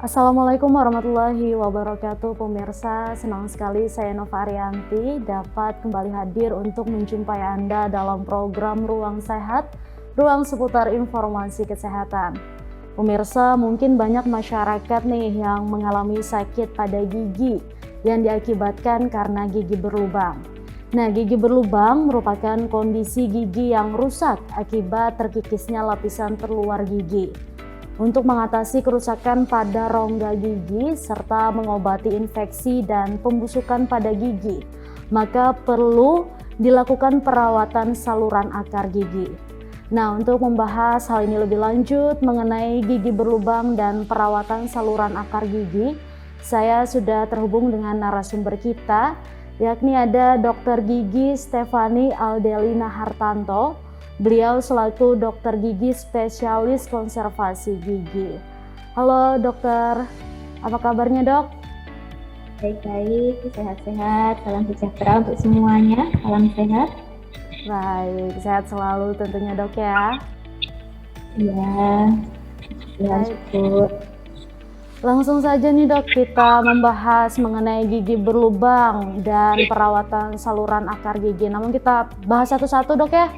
Assalamualaikum warahmatullahi wabarakatuh pemirsa, senang sekali saya Nova Arianti dapat kembali hadir untuk menjumpai Anda dalam program Ruang Sehat, ruang seputar informasi kesehatan. Pemirsa, mungkin banyak masyarakat nih yang mengalami sakit pada gigi yang diakibatkan karena gigi berlubang. Nah, gigi berlubang merupakan kondisi gigi yang rusak akibat terkikisnya lapisan terluar gigi. Untuk mengatasi kerusakan pada rongga gigi serta mengobati infeksi dan pembusukan pada gigi, maka perlu dilakukan perawatan saluran akar gigi. Nah, untuk membahas hal ini lebih lanjut mengenai gigi berlubang dan perawatan saluran akar gigi, saya sudah terhubung dengan narasumber kita, yakni ada Dr. Gigi Stefani Aldelina Hartanto. Beliau selaku dokter gigi spesialis konservasi gigi. Halo dokter, apa kabarnya dok? Baik-baik, sehat-sehat, salam sejahtera untuk semuanya, salam sehat. Baik, sehat selalu tentunya dok ya. Iya, Tuhan syukur. Langsung saja nih dok, kita membahas mengenai gigi berlubang dan perawatan saluran akar gigi. Namun kita bahas satu-satu dok ya.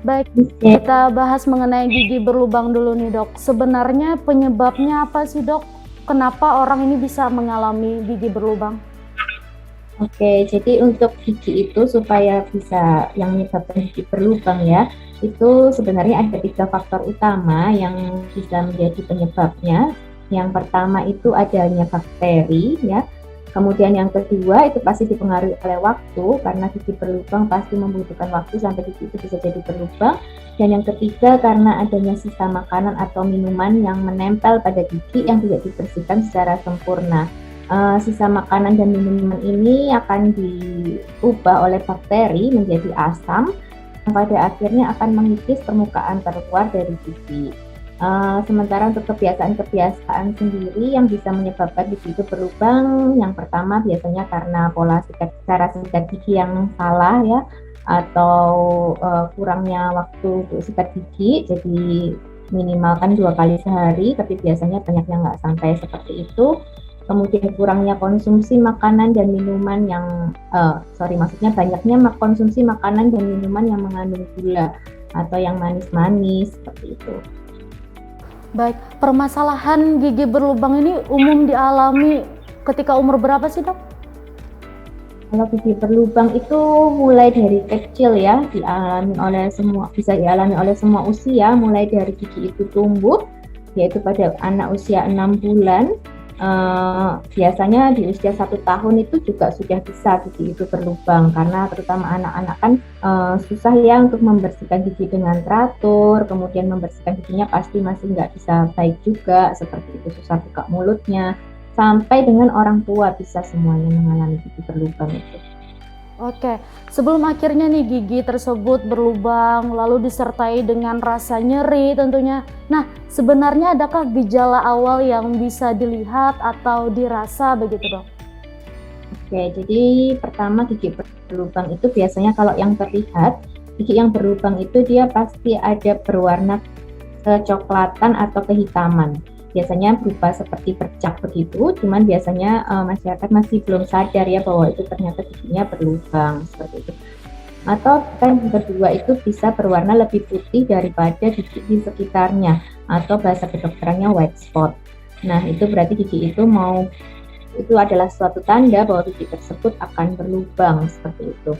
Baik, kita bahas mengenai gigi berlubang dulu nih dok. Sebenarnya penyebabnya apa sih dok? Kenapa orang ini bisa mengalami gigi berlubang? Oke, jadi untuk gigi itu supaya bisa yang menyebabkan gigi berlubang ya, itu sebenarnya ada 3 faktor utama yang bisa menjadi penyebabnya. Yang pertama itu adanya bakteri ya. Kemudian yang kedua itu pasti dipengaruhi oleh waktu, karena gigi berlubang pasti membutuhkan waktu sampai gigi itu bisa jadi berlubang. Dan yang ketiga karena adanya sisa makanan atau minuman yang menempel pada gigi yang tidak dibersihkan secara sempurna. Sisa makanan dan minuman ini akan diubah oleh bakteri menjadi asam yang pada akhirnya akan mengikis permukaan terluar dari gigi. Sementara untuk kebiasaan-kebiasaan sendiri yang bisa menyebabkan gigi itu berlubang, yang pertama biasanya karena cara sikat gigi yang salah ya, atau kurangnya waktu untuk sikat gigi, jadi minimal kan 2 kali sehari, tapi biasanya banyak yang nggak sampai seperti itu. Kemudian kurangnya konsumsi makanan dan minuman yang maksudnya banyaknya konsumsi makanan dan minuman yang mengandung gula atau yang manis-manis seperti itu. Baik, permasalahan gigi berlubang ini umum dialami ketika umur berapa sih dok? Kalau gigi berlubang itu mulai dari kecil ya, bisa dialami oleh semua usia, mulai dari gigi itu tumbuh, yaitu pada anak usia 6 bulan. Biasanya di usia 1 tahun itu juga sudah bisa gigi itu berlubang, karena terutama anak-anak kan susah ya untuk membersihkan gigi dengan teratur, kemudian membersihkan giginya pasti masih nggak bisa baik juga, seperti itu susah buka mulutnya, sampai dengan orang tua bisa semuanya mengalami gigi berlubang itu. Oke, sebelum akhirnya nih gigi tersebut berlubang lalu disertai dengan rasa nyeri tentunya. Nah, sebenarnya adakah gejala awal yang bisa dilihat atau dirasa begitu dok? Oke, jadi pertama gigi berlubang itu biasanya kalau yang terlihat, gigi yang berlubang itu dia pasti ada berwarna kecoklatan atau kehitaman. Biasanya berupa seperti bercak begitu, cuman biasanya masyarakat masih belum sadar ya bahwa itu ternyata giginya berlubang seperti itu. Atau yang kedua itu bisa berwarna lebih putih daripada gigi di sekitarnya, atau bahasa kedokterannya white spot. Nah, itu berarti gigi itu adalah suatu tanda bahwa gigi tersebut akan berlubang seperti itu.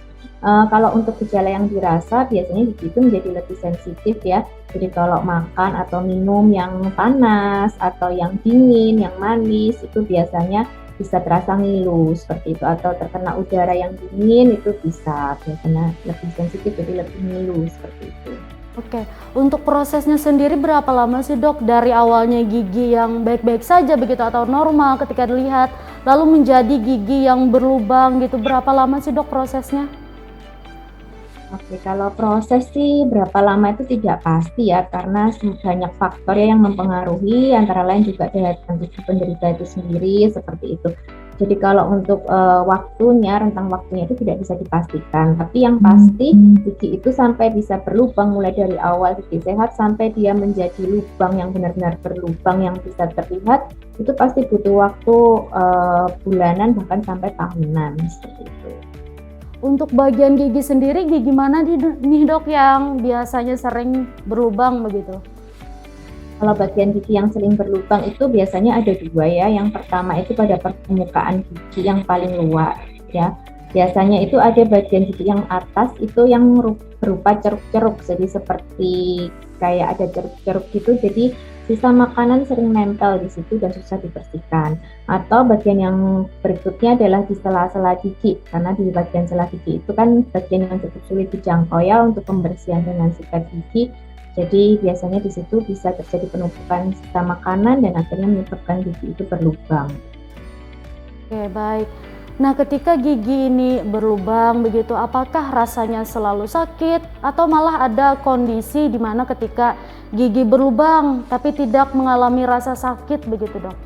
Kalau untuk gejala yang dirasa, biasanya gigi itu menjadi lebih sensitif ya. Jadi kalau makan atau minum yang panas atau yang dingin, yang manis, itu biasanya bisa terasa ngilu seperti itu. Atau terkena udara yang dingin itu bisa biasanya lebih sensitif, jadi lebih ngilu seperti itu. Oke, untuk prosesnya sendiri berapa lama sih dok dari awalnya gigi yang baik-baik saja begitu atau normal ketika dilihat lalu menjadi gigi yang berlubang gitu, berapa lama sih dok prosesnya? Oke, kalau proses sih berapa lama itu tidak pasti ya, karena banyak faktor ya yang mempengaruhi, antara lain juga dari kondisi penderita itu sendiri seperti itu. Jadi kalau untuk waktunya, rentang waktunya itu tidak bisa dipastikan. Tapi yang pasti gigi itu sampai bisa berlubang mulai dari awal gigi sehat sampai dia menjadi lubang yang benar-benar berlubang yang bisa terlihat, itu pasti butuh waktu bulanan bahkan sampai tahunan seperti itu. Untuk bagian gigi sendiri, gigi mana nih dok yang biasanya sering berlubang begitu? Kalau bagian gigi yang sering berlubang itu biasanya ada dua ya. Yang pertama itu pada permukaan gigi yang paling luar ya. Biasanya itu ada bagian gigi yang atas itu yang berupa ceruk-ceruk, jadi seperti kayak ada ceruk-ceruk gitu. Jadi sisa makanan sering nempel di situ dan susah dibersihkan. Atau bagian yang berikutnya adalah di sela-sela gigi, karena di bagian sela gigi itu kan bagian yang cukup sulit dijangkau ya untuk pembersihan dengan sikat gigi. Jadi biasanya di situ bisa terjadi penumpukan sisa makanan dan akhirnya menyebabkan gigi itu berlubang. Oke, baik. Nah, ketika gigi ini berlubang begitu, apakah rasanya selalu sakit atau malah ada kondisi di mana ketika gigi berlubang tapi tidak mengalami rasa sakit begitu, dok?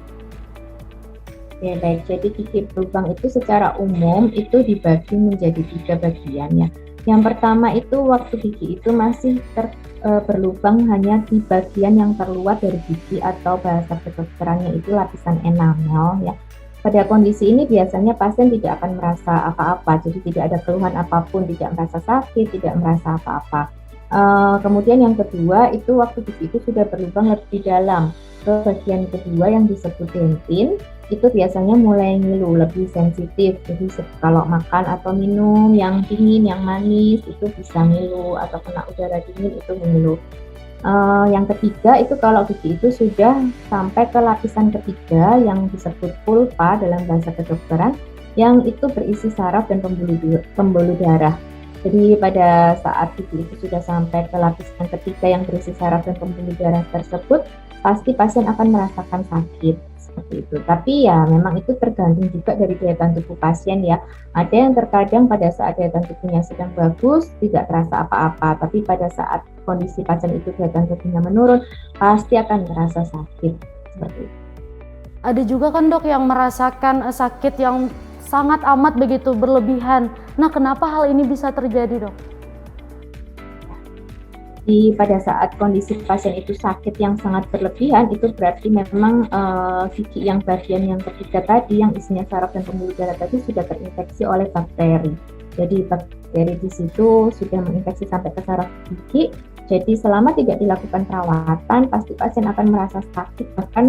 Ya baik, jadi gigi berlubang itu secara umum itu dibagi menjadi 3 bagian ya. Yang pertama itu waktu gigi itu masih berlubang hanya di bagian yang terluar dari gigi atau bahasa kedokterannya itu lapisan enamel ya. Pada kondisi ini biasanya pasien tidak akan merasa apa-apa, jadi tidak ada keluhan apapun, tidak merasa sakit, tidak merasa apa-apa. Kemudian yang kedua itu waktu gigi itu sudah berlubang lebih dalam ke bagian kedua yang disebut dentin, itu biasanya mulai ngilu, lebih sensitif. Jadi kalau makan atau minum yang dingin, yang manis itu bisa ngilu, atau kena udara dingin itu ngilu. Yang ketiga itu kalau gigi itu sudah sampai ke lapisan ketiga yang disebut pulpa dalam bahasa kedokteran, yang itu berisi saraf dan pembuluh darah. Jadi pada saat gigi itu sudah sampai ke lapisan ketiga yang berisi saraf dan pembuluh darah tersebut, pasti pasien akan merasakan sakit seperti itu. Tapi ya memang itu tergantung juga dari daya tahan tubuh pasien ya. Ada yang terkadang pada saat daya tahan tubuhnya sedang bagus tidak terasa apa-apa, tapi pada saat kondisi pasien itu daya tahan tubuhnya menurun pasti akan merasa sakit seperti itu. Ada juga kan dok yang merasakan sakit yang sangat amat begitu berlebihan. Nah, kenapa hal ini bisa terjadi, dok? Pada saat kondisi pasien itu sakit yang sangat berlebihan, itu berarti memang gigi yang bagian yang ketiga tadi yang isinya saraf dan pembuluh darah tadi sudah terinfeksi oleh bakteri. Jadi bakteri di situ sudah menginfeksi sampai ke saraf gigi. Jadi selama tidak dilakukan perawatan, pasti pasien akan merasa sakit. Bahkan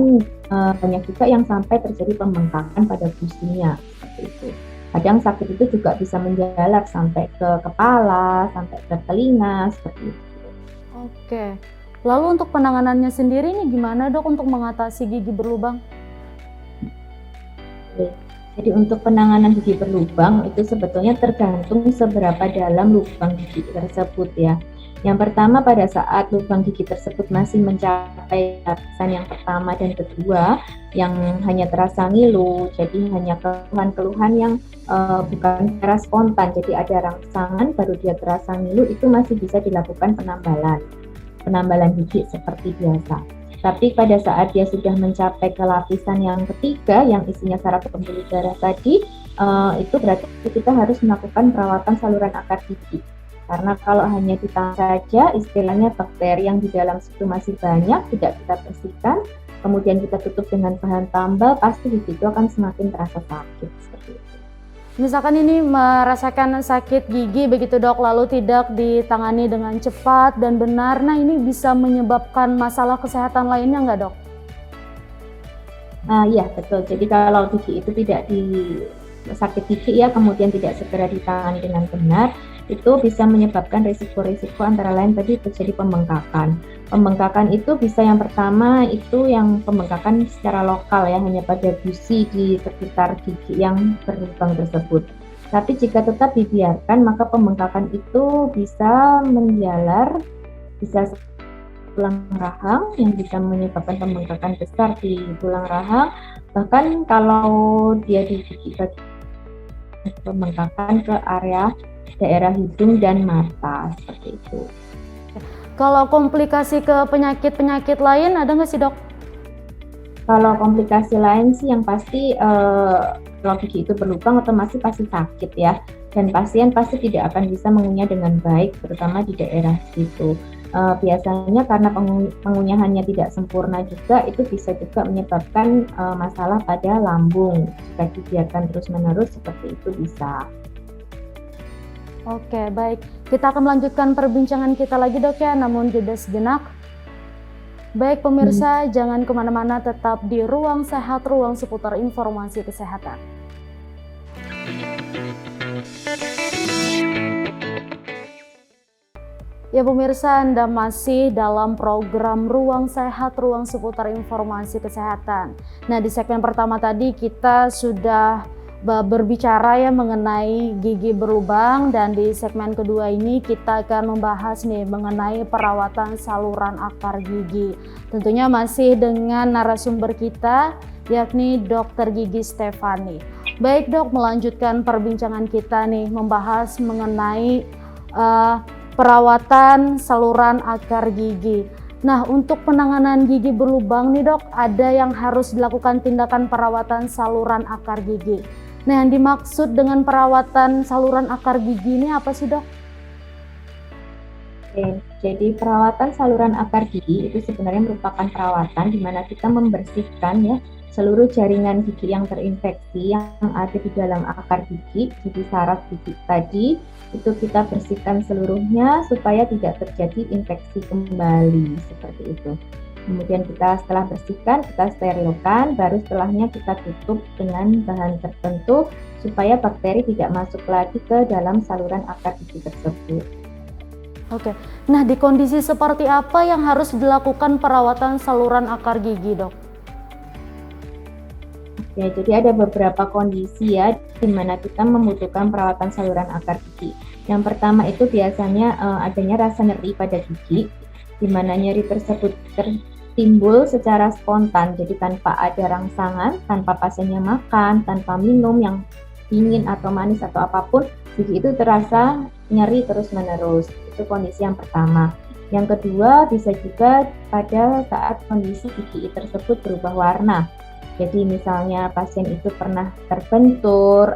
banyak juga yang sampai terjadi pembengkakan pada gusinya seperti itu. Kadang sakit itu juga bisa menjalar sampai ke kepala, sampai ke telinga seperti itu. Oke, lalu untuk penanganannya sendiri nih gimana dok untuk mengatasi gigi berlubang? Jadi untuk penanganan gigi berlubang itu sebetulnya tergantung seberapa dalam lubang gigi tersebut ya. Yang pertama pada saat lubang gigi tersebut masih mencapai lapisan yang pertama dan kedua yang hanya terasa ngilu, jadi hanya keluhan-keluhan yang bukan secara spontan, jadi ada rangsangan baru dia terasa ngilu, itu masih bisa dilakukan penambalan gigi seperti biasa. Tapi pada saat dia sudah mencapai ke lapisan yang ketiga yang isinya saraf pembuluh darah tadi, itu berarti kita harus melakukan perawatan saluran akar gigi. Karena kalau hanya ditangani saja, istilahnya bakteri yang di dalam situ masih banyak, tidak kita bersihkan, kemudian kita tutup dengan bahan tambal, pasti gigi itu akan semakin terasa sakit seperti itu. Misalkan ini merasakan sakit gigi begitu dok, lalu tidak ditangani dengan cepat dan benar, nah ini bisa menyebabkan masalah kesehatan lainnya nggak dok? Iya betul, jadi kalau gigi itu tidak sakit gigi ya, kemudian tidak segera ditangani dengan benar, itu bisa menyebabkan risiko-risiko antara lain tadi terjadi pembengkakan. Pembengkakan itu bisa yang pertama itu yang pembengkakan secara lokal ya, hanya pada gusi di sekitar gigi yang berlubang tersebut. Tapi jika tetap dibiarkan maka pembengkakan itu bisa menjalar, bisa tulang rahang yang bisa menyebabkan pembengkakan besar di tulang rahang. Bahkan kalau dia di gigi pembengkakan ke area daerah hidung dan mata seperti itu. Kalau komplikasi ke penyakit-penyakit lain ada nggak sih dok? Kalau komplikasi lain sih yang pasti kalau gigi itu berlubang otomatis pasti sakit ya, dan pasien pasti tidak akan bisa mengunyah dengan baik, terutama di daerah situ. Biasanya karena pengunyahannya tidak sempurna juga, itu bisa juga menyebabkan masalah pada lambung. Jika dibiarkan terus-menerus seperti itu bisa. Oke, baik. Kita akan melanjutkan perbincangan kita lagi dok ya, namun jeda sejenak. Baik pemirsa, jangan kemana-mana, tetap di Ruang Sehat, ruang seputar informasi kesehatan. Ya pemirsa, Anda masih dalam program Ruang Sehat, ruang seputar informasi kesehatan. Nah, di segmen pertama tadi kita sudah berbicara ya mengenai gigi berlubang, dan di segmen kedua ini kita akan membahas nih mengenai perawatan saluran akar gigi. Tentunya masih dengan narasumber kita yakni Dr. Gigi Stefani. Baik dok, melanjutkan perbincangan kita nih membahas mengenai perawatan saluran akar gigi. Nah, untuk penanganan gigi berlubang nih dok, ada yang harus dilakukan tindakan perawatan saluran akar gigi. Nah, yang dimaksud dengan perawatan saluran akar gigi ini apa sih dok? Oke, jadi perawatan saluran akar gigi itu sebenarnya merupakan perawatan di mana kita membersihkan ya seluruh jaringan gigi yang terinfeksi yang ada di dalam akar gigi. Jadi saraf gigi tadi itu kita bersihkan seluruhnya supaya tidak terjadi infeksi kembali, seperti itu. Kemudian kita setelah bersihkan, kita sterilkan, baru setelahnya kita tutup dengan bahan tertentu supaya bakteri tidak masuk lagi ke dalam saluran akar gigi tersebut. Oke, nah di kondisi seperti apa yang harus dilakukan perawatan saluran akar gigi dok? Ya, jadi ada beberapa kondisi ya di mana kita membutuhkan perawatan saluran akar gigi. Yang pertama itu biasanya adanya rasa nyeri pada gigi, di mana nyeri tersebut timbul secara spontan, jadi tanpa ada rangsangan, tanpa pasiennya makan, tanpa minum yang dingin atau manis atau apapun, gigi itu terasa nyeri terus-menerus. Itu kondisi yang pertama. Yang kedua bisa juga pada saat kondisi gigi tersebut berubah warna. Jadi misalnya pasien itu pernah terbentur,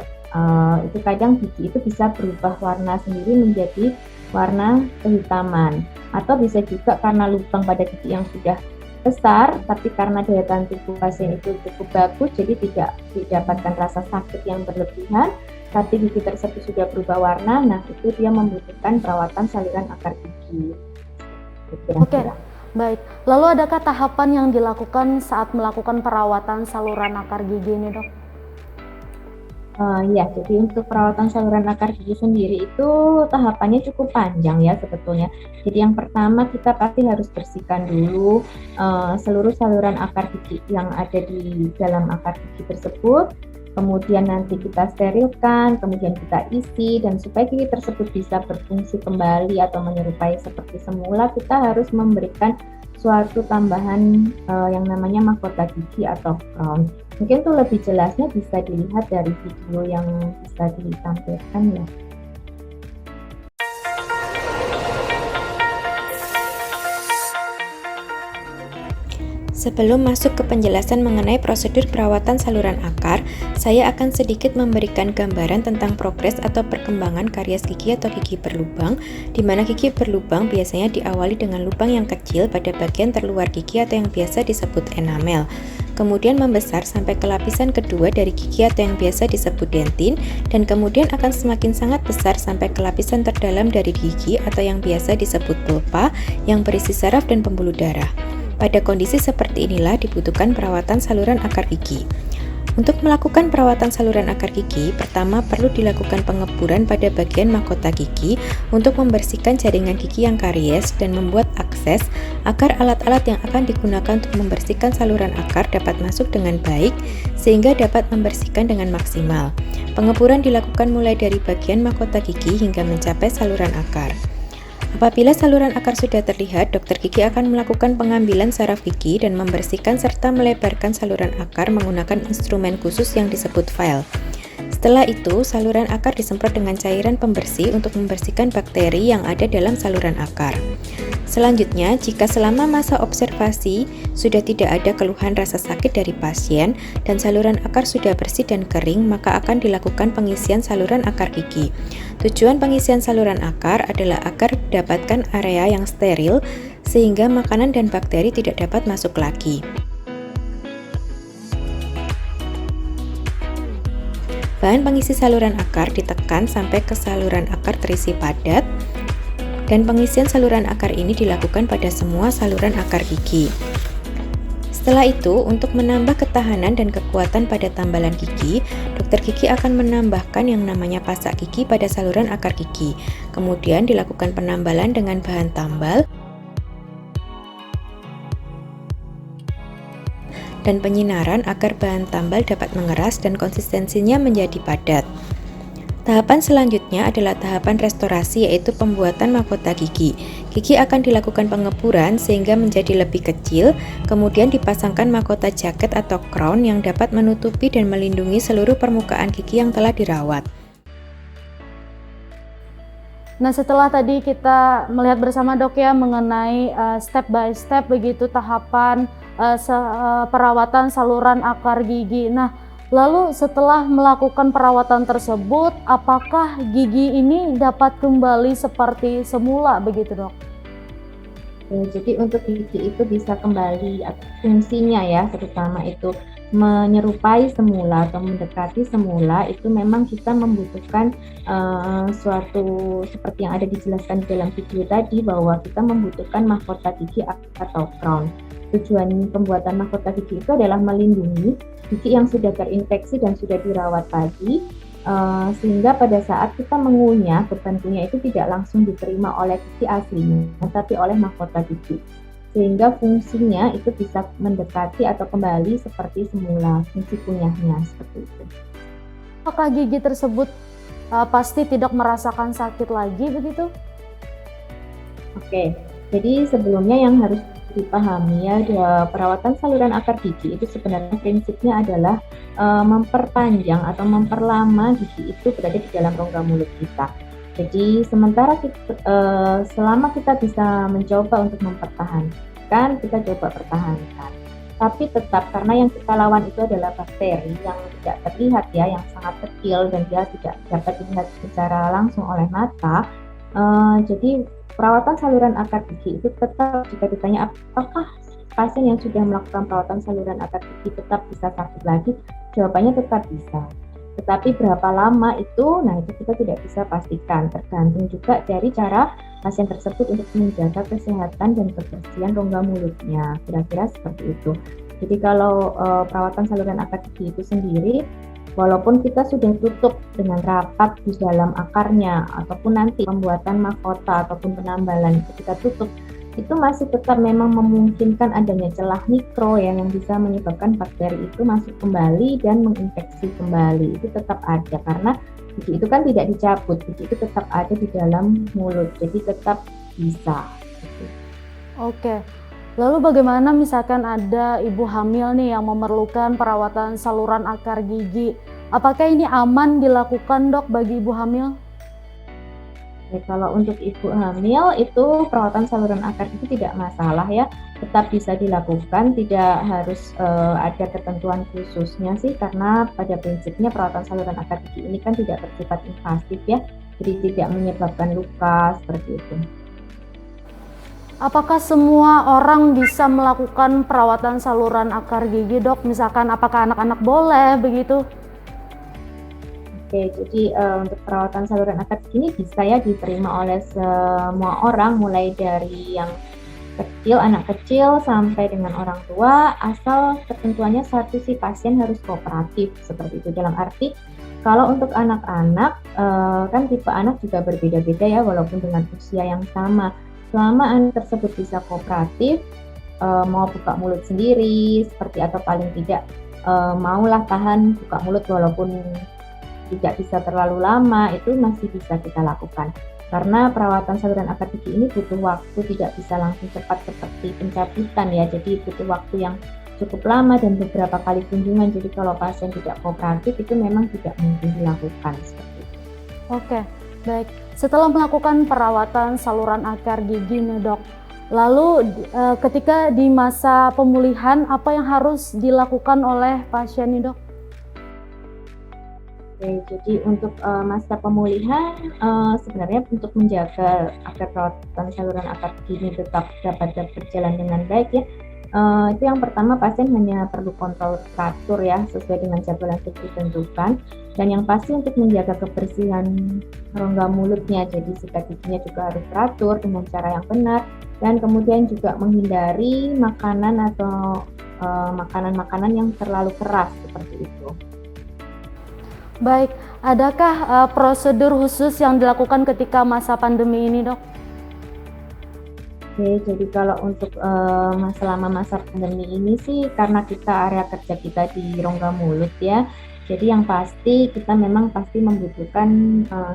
itu kadang gigi itu bisa berubah warna sendiri menjadi warna kehitaman. Atau bisa juga karena lubang pada gigi yang sudah besar, tapi karena daya tahan tubuh pasien itu cukup bagus, jadi tidak didapatkan rasa sakit yang berlebihan, tapi gigi tersebut sudah berubah warna, nah itu dia membutuhkan perawatan saluran akar gigi. Oke, baik. Lalu adakah tahapan yang dilakukan saat melakukan perawatan saluran akar gigi ini dok? Ya, jadi untuk perawatan saluran akar gigi sendiri itu tahapannya cukup panjang ya sebetulnya. Jadi yang pertama kita pasti harus bersihkan dulu seluruh saluran akar gigi yang ada di dalam akar gigi tersebut. Kemudian nanti kita sterilkan, kemudian kita isi, dan supaya gigi tersebut bisa berfungsi kembali atau menyerupai seperti semula, kita harus memberikan suatu tambahan yang namanya mahkota gigi atau crown. Mungkin tuh lebih jelasnya bisa dilihat dari video yang bisa ditampilkan ya. Sebelum masuk ke penjelasan mengenai prosedur perawatan saluran akar, saya akan sedikit memberikan gambaran tentang progres atau perkembangan karies gigi atau gigi berlubang, di mana gigi berlubang biasanya diawali dengan lubang yang kecil pada bagian terluar gigi atau yang biasa disebut enamel. Kemudian membesar sampai ke lapisan kedua dari gigi atau yang biasa disebut dentin, dan kemudian akan semakin sangat besar sampai ke lapisan terdalam dari gigi atau yang biasa disebut pulpa yang berisi saraf dan pembuluh darah. Pada kondisi seperti inilah dibutuhkan perawatan saluran akar gigi. Untuk melakukan perawatan saluran akar gigi, pertama perlu dilakukan pengeburan pada bagian mahkota gigi untuk membersihkan jaringan gigi yang karies dan membuat akses agar alat-alat yang akan digunakan untuk membersihkan saluran akar dapat masuk dengan baik sehingga dapat membersihkan dengan maksimal. Pengeburan dilakukan mulai dari bagian mahkota gigi hingga mencapai saluran akar. Apabila saluran akar sudah terlihat, dokter gigi akan melakukan pengambilan saraf gigi dan membersihkan serta melebarkan saluran akar menggunakan instrumen khusus yang disebut file. Setelah itu, saluran akar disemprot dengan cairan pembersih untuk membersihkan bakteri yang ada dalam saluran akar. Selanjutnya, jika selama masa observasi sudah tidak ada keluhan rasa sakit dari pasien dan saluran akar sudah bersih dan kering, maka akan dilakukan pengisian saluran akar gigi. Tujuan pengisian saluran akar adalah agar mendapatkan area yang steril sehingga makanan dan bakteri tidak dapat masuk lagi. Bahan pengisi saluran akar ditekan sampai ke saluran akar terisi padat, dan pengisian saluran akar ini dilakukan pada semua saluran akar gigi. Setelah itu, untuk menambah ketahanan dan kekuatan pada tambalan gigi, dokter gigi akan menambahkan yang namanya pasak gigi pada saluran akar gigi. Kemudian dilakukan penambalan dengan bahan tambal dan penyinaran agar bahan tambal dapat mengeras dan konsistensinya menjadi padat. Tahapan selanjutnya adalah tahapan restorasi, yaitu pembuatan mahkota gigi. Gigi akan dilakukan pengeburan sehingga menjadi lebih kecil, kemudian dipasangkan mahkota jaket atau crown yang dapat menutupi dan melindungi seluruh permukaan gigi yang telah dirawat. Nah, setelah tadi kita melihat bersama dok ya mengenai step by step begitu tahapan perawatan saluran akar gigi. Nah, lalu setelah melakukan perawatan tersebut, apakah gigi ini dapat kembali seperti semula begitu dok? Jadi untuk gigi itu bisa kembali fungsinya ya, terutama itu menyerupai semula atau mendekati semula, itu memang kita membutuhkan suatu seperti yang ada dijelaskan di dalam video tadi, bahwa kita membutuhkan mahkota gigi atau crown. Tujuan pembuatan mahkota gigi itu adalah melindungi gigi yang sudah terinfeksi dan sudah dirawat tadi, sehingga pada saat kita mengunyah, beban kunyah itu tidak langsung diterima oleh gigi aslinya, tapi oleh mahkota gigi, sehingga fungsinya itu bisa mendekati atau kembali seperti semula fungsi kunyahnya, seperti itu. Apakah gigi tersebut pasti tidak merasakan sakit lagi begitu? Oke, jadi sebelumnya yang harus dipahami ya, perawatan saluran akar gigi itu sebenarnya prinsipnya adalah memperpanjang atau memperlama gigi itu berada di dalam rongga mulut kita. Jadi selama kita bisa mencoba untuk mempertahankan, kita coba pertahankan. Tapi tetap, karena yang kita lawan itu adalah bakteri yang tidak terlihat ya, yang sangat kecil dan dia tidak dapat dilihat secara langsung oleh mata. Jadi perawatan saluran akar gigi itu tetap, jika ditanya apakah pasien yang sudah melakukan perawatan saluran akar gigi tetap bisa sakit lagi, jawabannya tetap bisa. Tetapi berapa lama itu, nah itu kita tidak bisa pastikan, tergantung juga dari cara pasien tersebut untuk menjaga kesehatan dan kebersihan rongga mulutnya, kira-kira seperti itu. Jadi kalau perawatan saluran akar gigi itu sendiri, walaupun kita sudah tutup dengan rapat di dalam akarnya, ataupun nanti pembuatan mahkota ataupun penambalan itu kita tutup, itu masih tetap memang memungkinkan adanya celah mikro ya, yang bisa menyebabkan bakteri itu masuk kembali dan menginfeksi kembali. Itu tetap ada, karena gigi itu kan tidak dicabut, gigi itu tetap ada di dalam mulut, jadi tetap bisa. Oke. Lalu bagaimana misalkan ada ibu hamil nih yang memerlukan perawatan saluran akar gigi? Apakah ini aman dilakukan dok bagi ibu hamil? Kalau untuk ibu hamil itu perawatan saluran akar gigi tidak masalah ya, tetap bisa dilakukan, tidak harus ada ketentuan khususnya sih, karena pada prinsipnya perawatan saluran akar gigi ini kan tidak bersifat invasif ya, jadi tidak menyebabkan luka seperti itu. Apakah semua orang bisa melakukan perawatan saluran akar gigi dok? Misalkan apakah anak-anak boleh begitu? Oke, jadi untuk perawatan saluran akar gigi ini bisa ya diterima oleh semua orang, mulai dari yang kecil, anak kecil sampai dengan orang tua, asal ketentuannya satu sih, pasien harus kooperatif seperti itu. Dalam arti kalau untuk anak-anak kan tipe anak juga berbeda-beda ya, walaupun dengan usia yang sama. Selama anak tersebut bisa kooperatif, mau buka mulut sendiri seperti, atau paling tidak maulah tahan buka mulut walaupun tidak bisa terlalu lama, itu masih bisa kita lakukan. Karena perawatan saluran akar gigi ini butuh waktu, tidak bisa langsung cepat seperti pencabutan ya, jadi butuh waktu yang cukup lama dan beberapa kali kunjungan. Jadi kalau pasien tidak kooperatif itu memang tidak mungkin dilakukan seperti itu. Oke, baik. Setelah melakukan perawatan saluran akar gigi nih dok, lalu ketika di masa pemulihan apa yang harus dilakukan oleh pasien nih dok? Oke, jadi untuk masa pemulihan sebenarnya untuk menjaga agar perawatan saluran akar gigi ini tetap dapat berjalan dengan baik ya, itu yang pertama pasien hanya perlu kontrol teratur ya sesuai dengan jadwal yang sudah ditentukan, dan yang pasti untuk menjaga kebersihan rongga mulutnya, jadi sikat giginya juga harus teratur dengan cara yang benar, dan kemudian juga menghindari makanan atau makanan-makanan yang terlalu keras seperti itu. Baik, adakah prosedur khusus yang dilakukan ketika masa pandemi ini dok? Oke, jadi kalau untuk selama masa pandemi ini sih karena kita area kerja kita di rongga mulut ya, jadi yang pasti kita memang pasti membutuhkan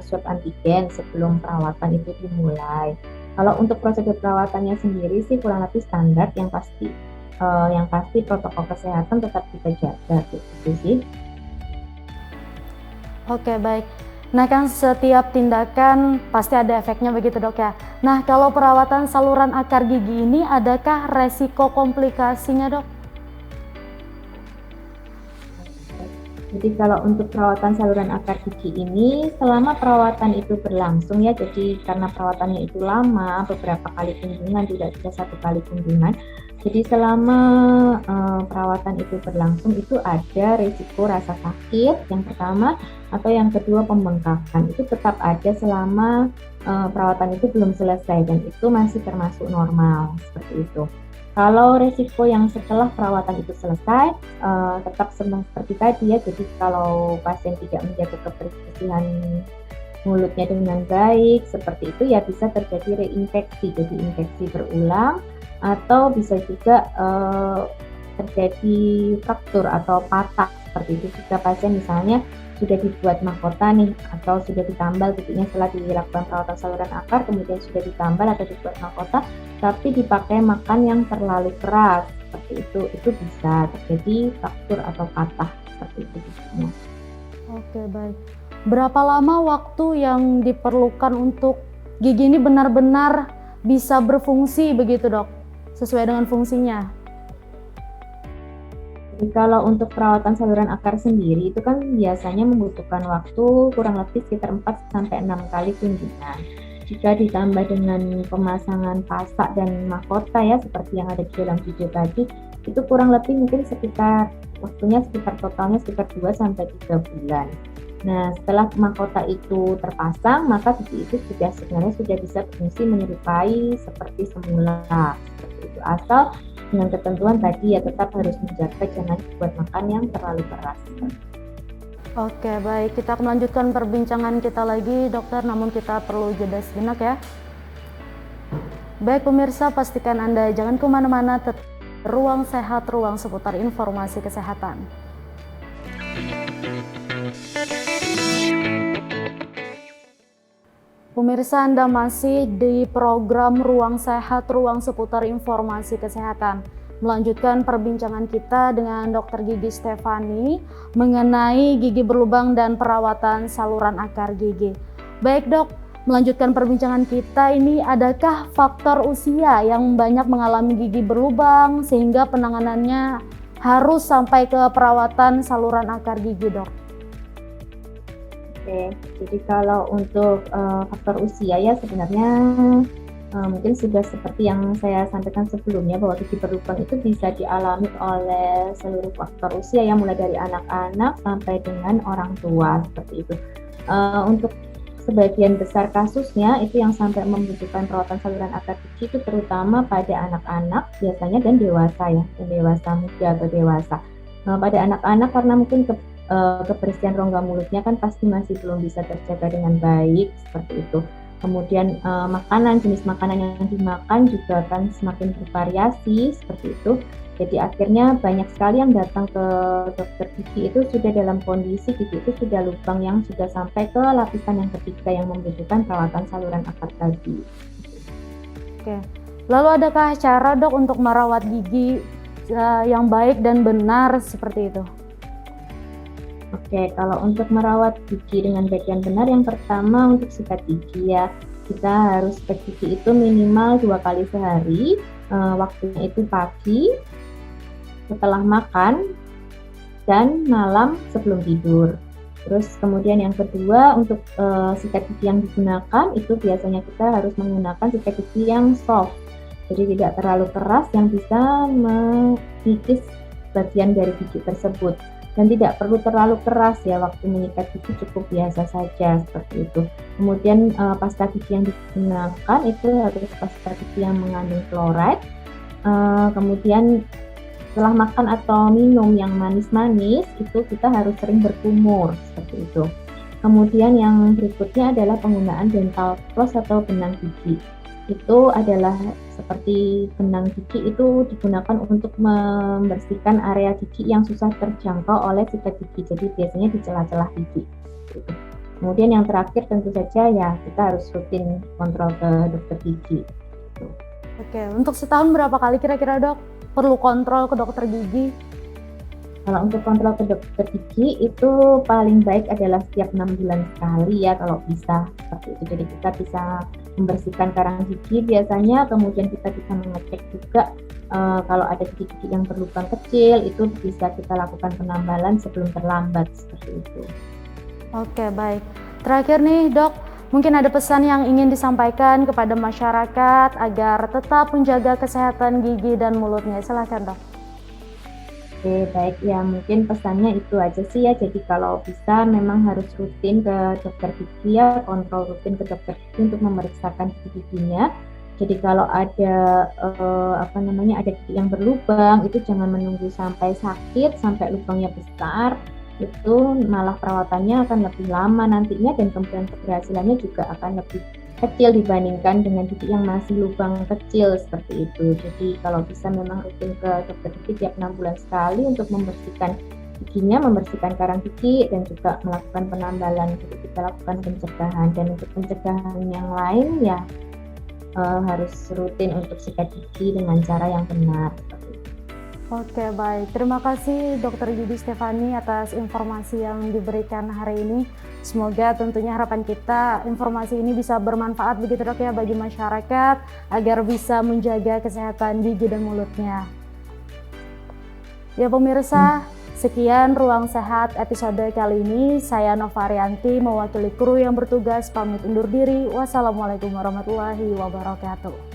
swab antigen sebelum perawatan itu dimulai. Kalau untuk prosedur perawatannya sendiri sih kurang lebih standar, yang pasti protokol kesehatan tetap kita jaga gitu sih. Oke, baik. Nah kan setiap tindakan pasti ada efeknya begitu dok ya. Nah kalau perawatan saluran akar gigi ini adakah resiko komplikasinya dok? Jadi kalau untuk perawatan saluran akar gigi ini selama perawatan itu berlangsung ya, jadi karena perawatannya itu lama, beberapa kali kunjungan, tidak satu kali kunjungan. Jadi selama perawatan itu berlangsung itu ada risiko rasa sakit yang pertama, atau yang kedua pembengkakan, itu tetap ada selama perawatan itu belum selesai dan itu masih termasuk normal seperti itu. Kalau resiko yang setelah perawatan itu selesai tetap seperti tadi ya, jadi kalau pasien tidak menjaga kebersihan mulutnya dengan baik seperti itu ya bisa terjadi reinfeksi, jadi infeksi berulang, atau bisa juga terjadi fraktur atau patah seperti itu jika pasien misalnya sudah dibuat mahkota nih atau sudah ditambal giginya setelah dilakukan perawatan saluran akar, kemudian sudah ditambal atau dibuat mahkota tapi dipakai makan yang terlalu keras seperti itu bisa terjadi fraktur atau patah seperti itu giginya. Oke, baik. Berapa lama waktu yang diperlukan untuk gigi ini benar-benar bisa berfungsi begitu dok, sesuai dengan fungsinya? Jadi kalau untuk perawatan saluran akar sendiri itu kan biasanya membutuhkan waktu kurang lebih sekitar 4-6 kali kunjungan. Jika ditambah dengan pemasangan pasak dan mahkota ya seperti yang ada di dalam video tadi, itu kurang lebih mungkin waktunya sekitar totalnya sekitar 2-3 bulan. Nah, setelah mahkota itu terpasang, maka gigi itu sebenarnya sudah bisa berfungsi menyerupai seperti semula. Seperti itu. Asal dengan ketentuan tadi ya tetap harus menjaga jangan buat makan yang terlalu keras. Oke, baik. Kita akan melanjutkan perbincangan kita lagi dokter, namun kita perlu jeda sejenak ya. Baik pemirsa, pastikan Anda jangan kemana-mana, tetap Ruang Sehat, ruang seputar informasi kesehatan. Pemirsa, Anda masih di program Ruang Sehat, ruang seputar informasi kesehatan. Melanjutkan perbincangan kita dengan Dr. Gigi Stefani mengenai gigi berlubang dan perawatan saluran akar gigi. Baik dok, melanjutkan perbincangan kita ini, adakah faktor usia yang banyak mengalami gigi berlubang sehingga penanganannya harus sampai ke perawatan saluran akar gigi dok? Oke, jadi kalau untuk faktor usia ya sebenarnya mungkin sudah seperti yang saya sampaikan sebelumnya bahwa gigi berlubang itu bisa dialami oleh seluruh faktor usia ya, mulai dari anak-anak sampai dengan orang tua seperti itu. Untuk sebagian besar kasusnya itu yang sampai membutuhkan perawatan saluran akar gigi itu terutama pada anak-anak biasanya dan dewasa ya, dan dewasa muda atau dewasa. Pada anak-anak karena mungkin kebersihan rongga mulutnya kan pasti masih belum bisa terjaga dengan baik seperti itu. Kemudian jenis makanan yang dimakan juga kan semakin bervariasi seperti itu. Jadi akhirnya banyak sekali yang datang ke dokter gigi itu sudah dalam kondisi gigi itu sudah lubang yang sudah sampai ke lapisan yang ketiga yang membutuhkan perawatan saluran akar tadi. Oke. Lalu adakah cara dok untuk merawat gigi yang baik dan benar seperti itu? Oke, kalau untuk merawat gigi dengan baik dan benar, yang pertama untuk sikat gigi ya. Kita harus sikat gigi itu minimal 2 kali sehari, waktunya itu pagi, setelah makan, dan malam sebelum tidur. Terus kemudian yang kedua, untuk sikat gigi yang digunakan itu biasanya kita harus menggunakan sikat gigi yang soft. Jadi tidak terlalu keras yang bisa mengikis bagian dari gigi tersebut. Dan tidak perlu terlalu keras ya, waktu menyikat gigi cukup biasa saja seperti itu. Kemudian pasta gigi yang digunakan itu harus pasta gigi yang mengandung fluoride. Kemudian setelah makan atau minum yang manis-manis itu kita harus sering berkumur seperti itu. Kemudian yang berikutnya adalah penggunaan dental floss atau benang gigi. Itu adalah seperti benang gigi itu digunakan untuk membersihkan area gigi yang susah terjangkau oleh sikat gigi. Jadi biasanya di celah-celah gigi. Kemudian yang terakhir tentu saja ya kita harus rutin kontrol ke dokter gigi. Oke, untuk setahun berapa kali kira-kira dok perlu kontrol ke dokter gigi? Kalau untuk kontrol ke dokter gigi itu paling baik adalah setiap 6 bulan sekali ya kalau bisa seperti itu. Jadi kita bisa membersihkan karang gigi biasanya, kemudian kita bisa mengecek juga kalau ada gigi-gigi yang berlubang kecil itu bisa kita lakukan penambalan sebelum terlambat seperti itu. Oke, baik. Terakhir nih dok, mungkin ada pesan yang ingin disampaikan kepada masyarakat agar tetap menjaga kesehatan gigi dan mulutnya. Silakan dok. Oke, baik ya, mungkin pesannya itu aja sih ya. Jadi kalau bisa memang harus rutin ke dokter gigi ya, kontrol rutin ke dokter gigi untuk memeriksakan gigi-giginya. Jadi kalau ada ada gigi yang berlubang itu jangan menunggu sampai sakit, sampai lubangnya besar. Itu malah perawatannya akan lebih lama nantinya dan kemudian keberhasilannya juga akan lebih kecil dibandingkan dengan gigi yang masih lubang kecil seperti itu. Jadi kalau bisa memang rutin ke dokter gigi tiap 6 bulan sekali untuk membersihkan giginya, membersihkan karang gigi dan juga melakukan penambalan. Jadi kita lakukan pencegahan, dan untuk pencegahan yang lain ya harus rutin untuk sikat gigi dengan cara yang benar. Oke, baik. Terima kasih Dr. Yudi Stefani atas informasi yang diberikan hari ini. Semoga tentunya harapan kita informasi ini bisa bermanfaat begitu dok ya bagi masyarakat agar bisa menjaga kesehatan gigi dan mulutnya. Ya pemirsa, sekian Ruang Sehat episode kali ini. Saya Nova Arianti mewakili kru yang bertugas pamit undur diri. Wassalamualaikum warahmatullahi wabarakatuh.